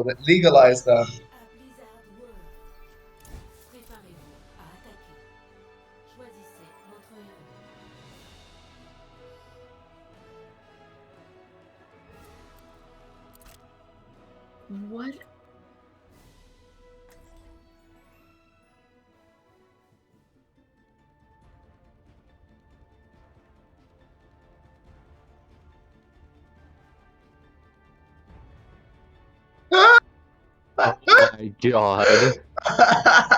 code. Legalize them. What? Oh my god.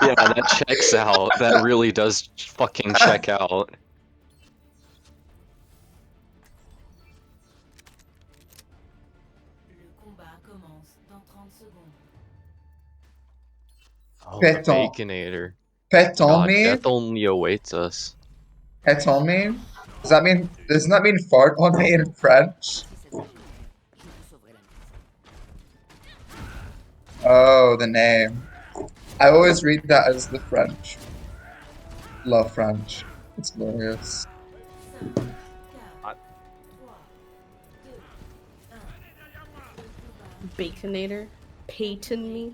Yeah, that checks out. That really does fucking check out. Oh, the Péton. Baconator. Péton God, mean? death only awaits us. Péton mean? Doesn't that mean fart on me in French? Oh, the name. I always read that as the French. Love French. It's glorious. Baconator? Peyton me?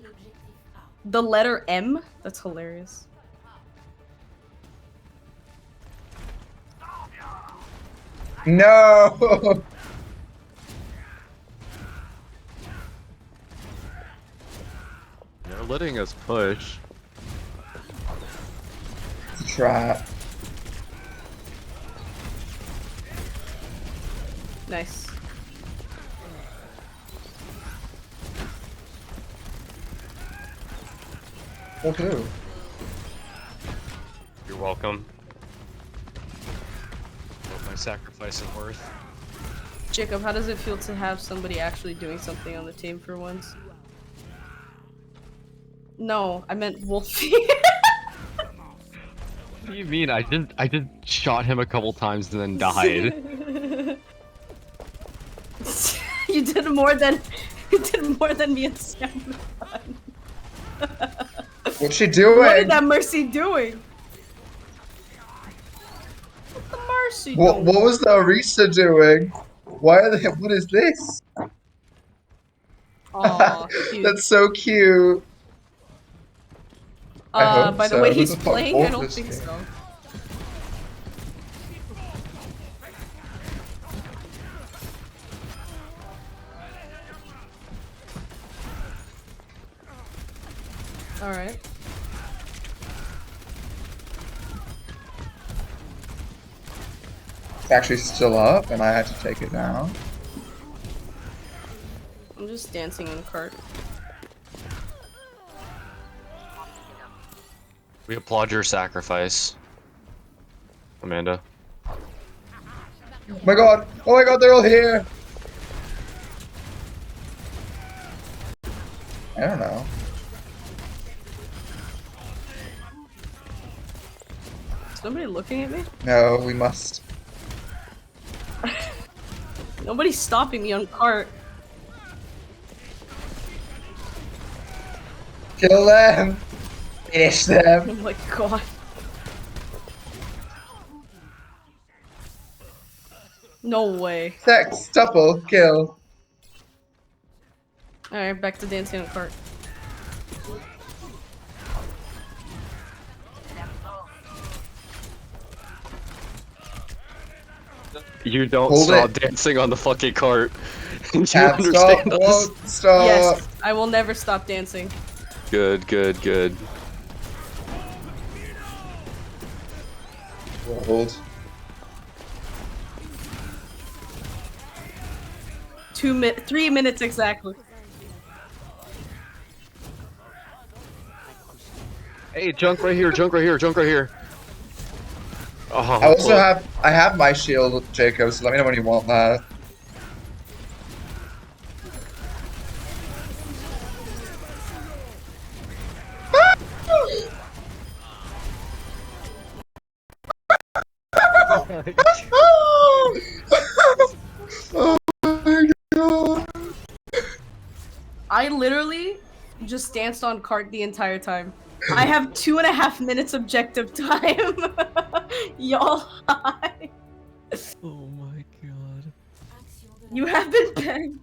The letter M? That's hilarious. No! They're letting us push. It's a trap. Nice. Woohoo. You're welcome. What my sacrifice is worth. Jacob, how does it feel to have somebody actually doing something on the team for once? No, I meant Wolfie. What do you mean? I did shot him a couple times and then died. You did more than me and Sam. What's she doing? What is that Mercy doing? What's the Mercy doing? What was the Arisa doing? Why are they? What is this? Aw, cute. That's so cute. I hope by the so. way Who he's the fuck playing, I bought don't this think game? so. Alright. It's actually still up, and I had to take it down. I'm just dancing on a cart. We applaud your sacrifice, Amanda. Oh my god! Oh my god, they're all here! I don't know. Is nobody looking at me? No, we must. Nobody's stopping me on cart. Kill them! Finish them! Oh my god. No way. Sextuple kill. Alright, back to dancing on cart. You don't Hold stop it. dancing on the fucking cart. Do you Can't stop, understand us? won't stop. Yes, I will never stop dancing. Good, good, good. Hold. 3 minutes exactly. Hey, junk right here, junk right here, junk right here. Oh, I also close. have my shield, Jacob, so let me know when you want that. Oh my god. I literally just danced on cart the entire time. I have 2.5 minutes objective time. Y'all hi. Oh my god. You have been pegged.